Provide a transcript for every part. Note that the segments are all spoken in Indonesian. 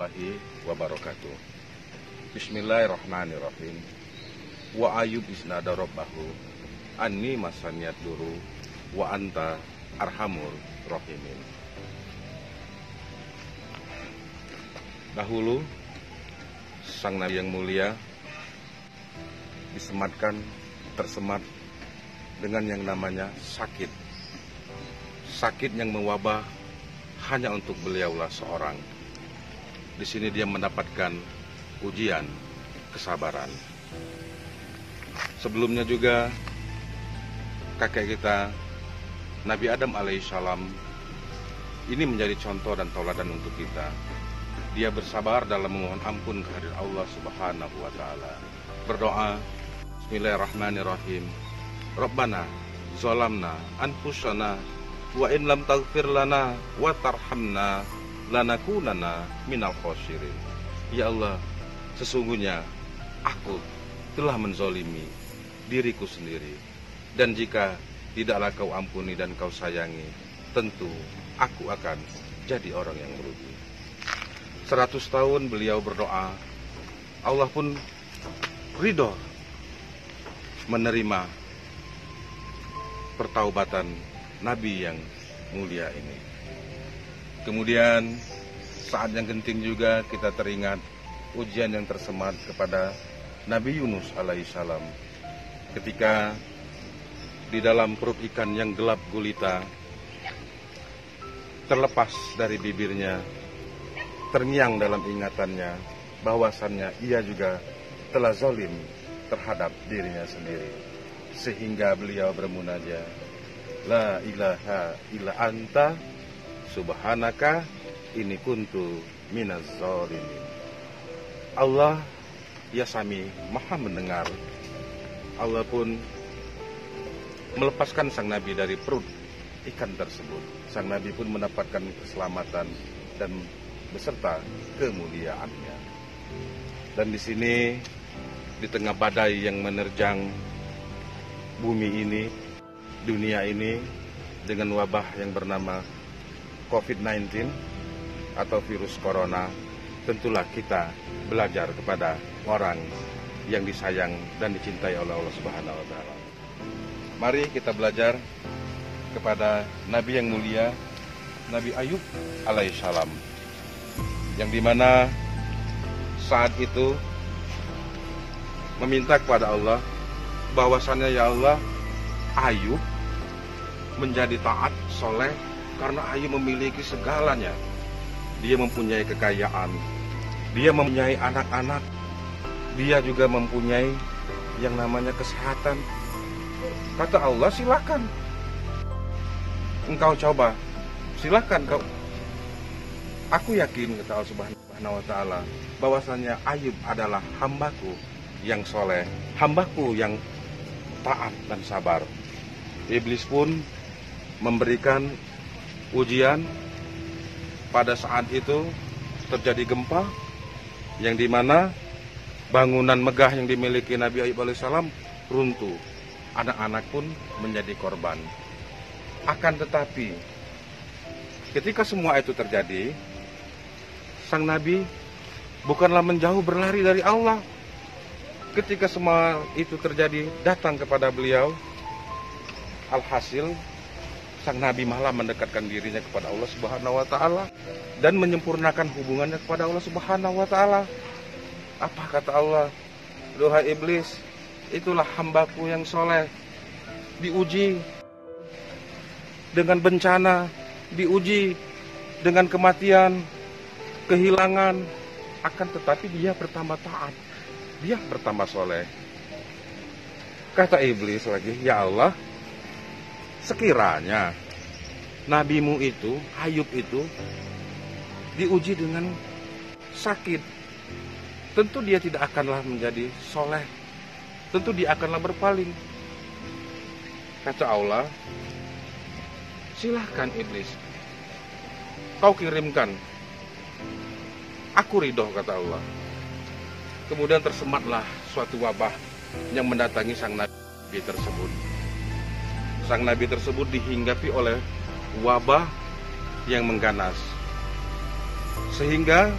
warahmatullahi wabarakatuh. Bismillahirrahmanirrahim. Wa Ayub isnada rabbahu anni masaniyad duru wa anta arhamur rahimin. Dahulu sang Nabi yang mulia tersemat dengan yang namanya sakit. Sakit yang mewabah hanya untuk beliaulah seorang. Di sini dia mendapatkan ujian kesabaran. Sebelumnya juga kakek kita Nabi Adam alaihissalam ini menjadi contoh dan tauladan untuk kita. Dia bersabar dalam memohon ampun kehadirat Allah Subhanahu wa taala. Berdoa, Bismillahirrahmanirrahim. Rabbana zalamna anfusana wa in lam taghfir lana wa tarhamna lanakunanna minal khosirin. Ya Allah, sesungguhnya aku telah menzolimi diriku sendiri, dan jika tidaklah kau ampuni dan kau sayangi, tentu aku akan jadi orang yang merugi. 100 tahun beliau berdoa, Allah pun ridho menerima pertaubatan Nabi yang mulia ini. Kemudian saat yang genting juga kita teringat ujian yang tersemat kepada Nabi Yunus alaihissalam ketika di dalam perut ikan yang gelap gulita, terlepas dari bibirnya, terngiang dalam ingatannya bahwasannya ia juga telah zalim terhadap dirinya sendiri, sehingga beliau bermunajat, La ilaha illa anta subhanaka inni kuntu minaz zalimin. Allah ya Sami maha mendengar. Allah pun melepaskan sang Nabi dari perut ikan tersebut. Sang Nabi pun mendapatkan keselamatan dan beserta kemuliaannya. Dan di sini, di tengah badai yang menerjang bumi ini, dunia ini, dengan wabah yang bernama COVID-19 atau virus corona, tentulah kita belajar kepada orang yang disayang dan dicintai oleh Allah Subhanahu wa taala. Mari kita belajar kepada Nabi yang mulia, Nabi Ayub alaihissalam, yang dimana saat itu meminta kepada Allah bahwasannya, ya Allah, Ayub menjadi taat, soleh, karena Ayub memiliki segalanya. Dia mempunyai kekayaan, dia mempunyai anak-anak, dia juga mempunyai yang namanya kesehatan. Kata Allah, silakan engkau coba, silakan kau. Aku yakin, kata Allah Subhanahu wa taala, bahwasanya Ayub adalah hambaku yang soleh, hambaku yang taat dan sabar. Iblis pun memberikan ujian. Pada saat itu terjadi gempa, yang dimana bangunan megah yang dimiliki Nabi Ayub alaihissalam runtuh. Anak-anak pun menjadi korban. Akan tetapi ketika semua itu terjadi, sang Nabi bukanlah menjauh berlari dari Allah. Ketika semua itu terjadi, datang kepada beliau, alhasil sang Nabi malah mendekatkan dirinya kepada Allah Subhanahu wa taala dan menyempurnakan hubungannya kepada Allah Subhanahu wa taala. Apa kata Allah? Duhai iblis, itulah hambaku yang soleh, diuji dengan bencana, diuji dengan kematian, kehilangan, akan tetapi dia bertambah taat, dia bertambah soleh. Kata iblis lagi, ya Allah, sekiranya nabimu itu, Ayub itu, diuji dengan sakit, tentu dia tidak akanlah menjadi soleh, tentu dia akanlah berpaling. Kata Allah, silahkan iblis, kau kirimkan, aku ridho, kata Allah. Kemudian tersematlah suatu wabah yang mendatangi sang Nabi tersebut. Sang Nabi tersebut dihinggapi oleh wabah yang mengganas, sehingga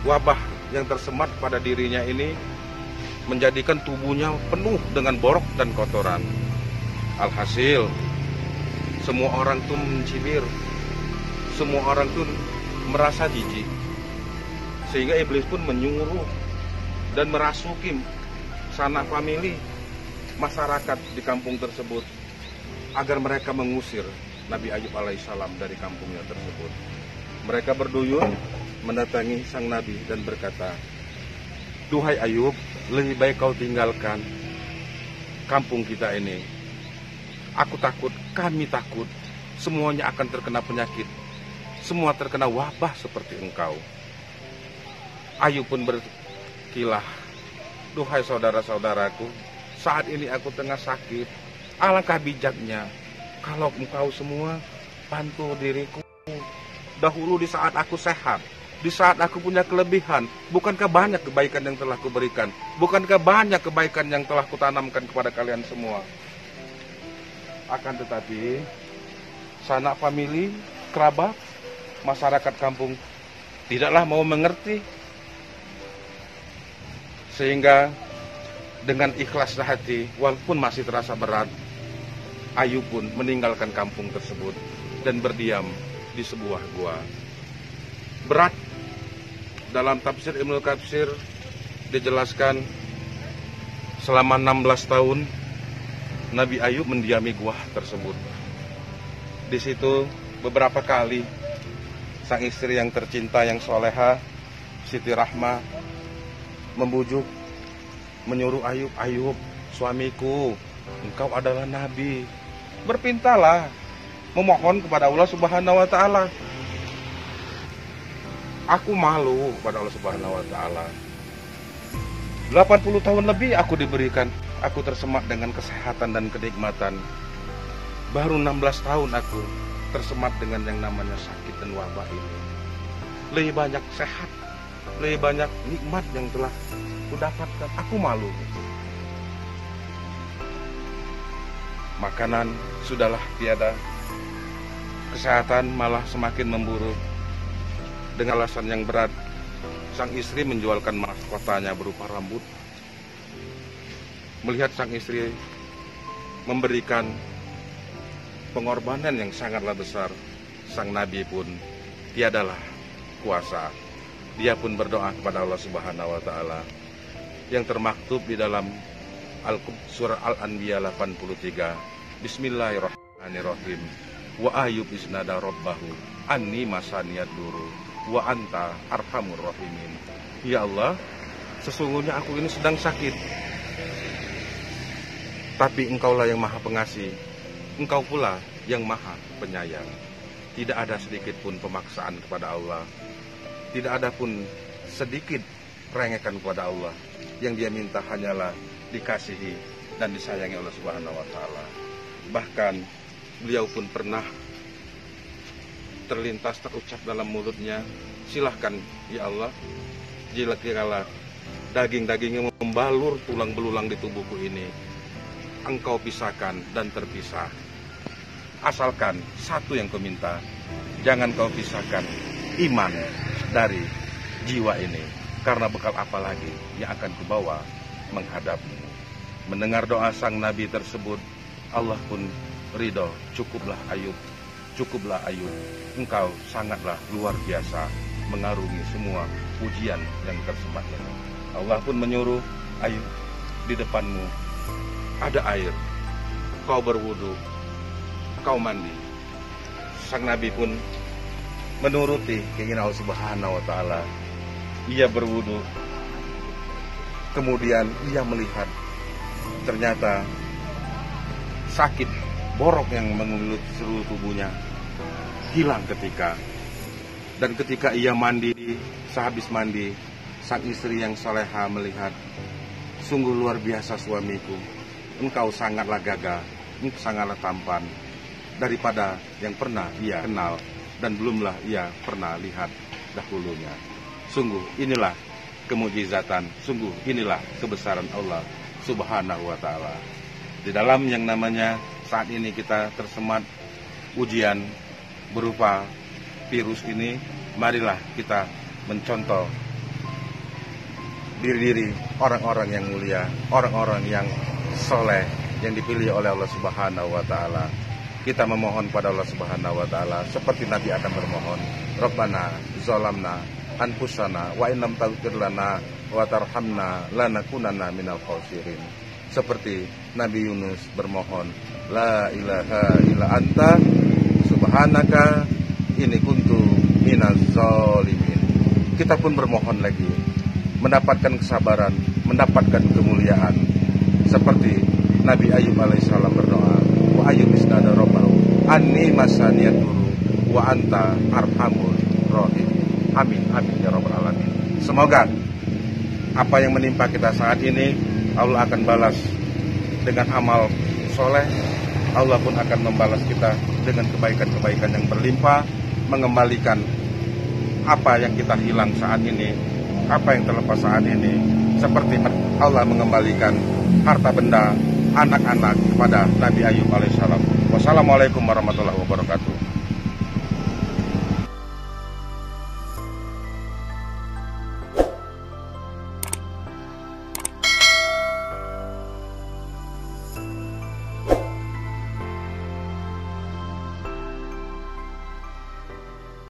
wabah yang tersemat pada dirinya ini menjadikan tubuhnya penuh dengan borok dan kotoran. Alhasil, semua orang tuh mencibir, semua orang tuh merasa jijik. Sehingga iblis pun menyuruh dan merasuki sanak famili masyarakat di kampung tersebut agar mereka mengusir Nabi Ayub alaihissalam dari kampungnya tersebut. Mereka berduyun mendatangi sang Nabi dan berkata, "Duhai Ayub, lebih baik kau tinggalkan kampung kita ini. Aku takut, kami takut, semuanya akan terkena penyakit, semua terkena wabah seperti engkau." Ayub pun berkilah, "Duhai saudara-saudaraku, saat ini aku tengah sakit. Alangkah bijaknya kalau engkau semua bantu diriku. Dahulu di saat aku sehat, di saat aku punya kelebihan, bukankah banyak kebaikan yang telah kuberikan? Bukankah banyak kebaikan yang telah kutanamkan kepada kalian semua? Akan tetapi, sanak famili, kerabat, masyarakat kampung tidaklah mau mengerti. Sehingga dengan ikhlas hati, walaupun masih terasa berat, Ayub pun meninggalkan kampung tersebut dan berdiam di sebuah gua. Berat. Dalam tafsir Ibnu Katsir dijelaskan selama 16 tahun Nabi Ayub mendiami gua tersebut. Di situ beberapa kali sang istri yang tercinta yang soleha, Siti Rahmah, membujuk, menyuruh Ayub, "Ayub, suamiku, engkau adalah nabi. Berpintalah, memohon kepada Allah Subhanahu wa taala. Aku malu kepada Allah Subhanahu wa taala. 80 tahun lebih aku diberikan, aku tersemat dengan kesehatan dan kenikmatan. Baru 16 tahun aku tersemat dengan yang namanya sakit dan wabah ini. Lebih banyak sehat, lebih banyak nikmat yang telah kudapatkan. Aku malu. Makanan sudahlah tiada, kesehatan malah semakin memburuk." Dengan alasan yang berat, sang istri menjualkan mahkotanya berupa rambut. Melihat sang istri memberikan pengorbanan yang sangatlah besar, sang Nabi pun tiadalah kuasa. Dia pun berdoa kepada Allah Subhanahu wa taala yang termaktub di dalam surah Al-Anbiya 83. Bismillahirrahmanirrahim. Wa Ayub isnada rabbahu anni masaniyad duru wa anta arhamur rahimin. Ya Allah, sesungguhnya aku ini sedang sakit, tapi engkaulah yang maha pengasih, engkau pula yang maha penyayang. Tidak ada sedikit pun pemaksaan kepada Allah, tidak ada pun sedikit perengekan kepada Allah. Yang dia minta hanyalah dikasihi dan disayangi Allah Subhanahu wa taala. Bahkan beliau pun pernah terlintas terucap dalam mulutnya, "Silahkan ya Allah, jika daging-daging yang membalur tulang belulang di tubuhku ini engkau pisahkan dan terpisah. Asalkan satu yang kau minta, jangan kau pisahkan iman dari jiwa ini, karena bekal apa lagi yang akan kubawa menghadapmu." Mendengar doa sang Nabi tersebut, Allah pun ridho. Cukuplah Ayub, cukuplah Ayub, engkau sangatlah luar biasa mengarungi semua ujian yang tersemat ini. Allah pun menyuruh, "Ayub, di depanmu ada air, kau berwudu, kau mandi." Sang Nabi pun menuruti keinginan Allah Subhanahu wa taala. Ia berwudu, kemudian ia melihat ternyata sakit borok yang mengulut seluruh tubuhnya hilang ketika ia mandi. Sehabis mandi, sang istri yang soleha melihat, "Sungguh luar biasa suamiku, engkau sangatlah gagah, engkau sangatlah tampan daripada yang pernah ia kenal dan belumlah ia pernah lihat dahulunya. Sungguh inilah kemujizatan, sungguh inilah kebesaran Allah Subhanahu wa taala." Di dalam yang namanya saat ini kita tersemat ujian berupa virus ini, marilah kita mencontoh diri orang-orang yang mulia, orang-orang yang soleh yang dipilih oleh Allah Subhanahu wa Ta'ala. Kita memohon pada Allah Subhanahu wa Ta'ala seperti Nabi Adam bermohon, Rabbana zalamna anfusana wa innam taghfir lana wa tarhamna lanakunanna minal khosirin. Seperti Nabi Yunus bermohon, la ilaha illa anta subhanaka inni kuntu minaz zalimin. Kita pun bermohon lagi, mendapatkan kesabaran, mendapatkan kemuliaan seperti Nabi Ayub alaihissalam berdoa, wa Ayub isnada rabbahu anni masaniyad duru wa anta arhamur rahim. Amin amin ya rabbal alamin. Semoga apa yang menimpa kita saat ini Allah akan balas dengan amal soleh. Allah pun akan membalas kita dengan kebaikan-kebaikan yang berlimpah, mengembalikan apa yang kita hilang saat ini, apa yang terlepas saat ini, seperti Allah mengembalikan harta benda anak-anak kepada Nabi Ayub alaihissalam. Wassalamualaikum warahmatullahi wabarakatuh.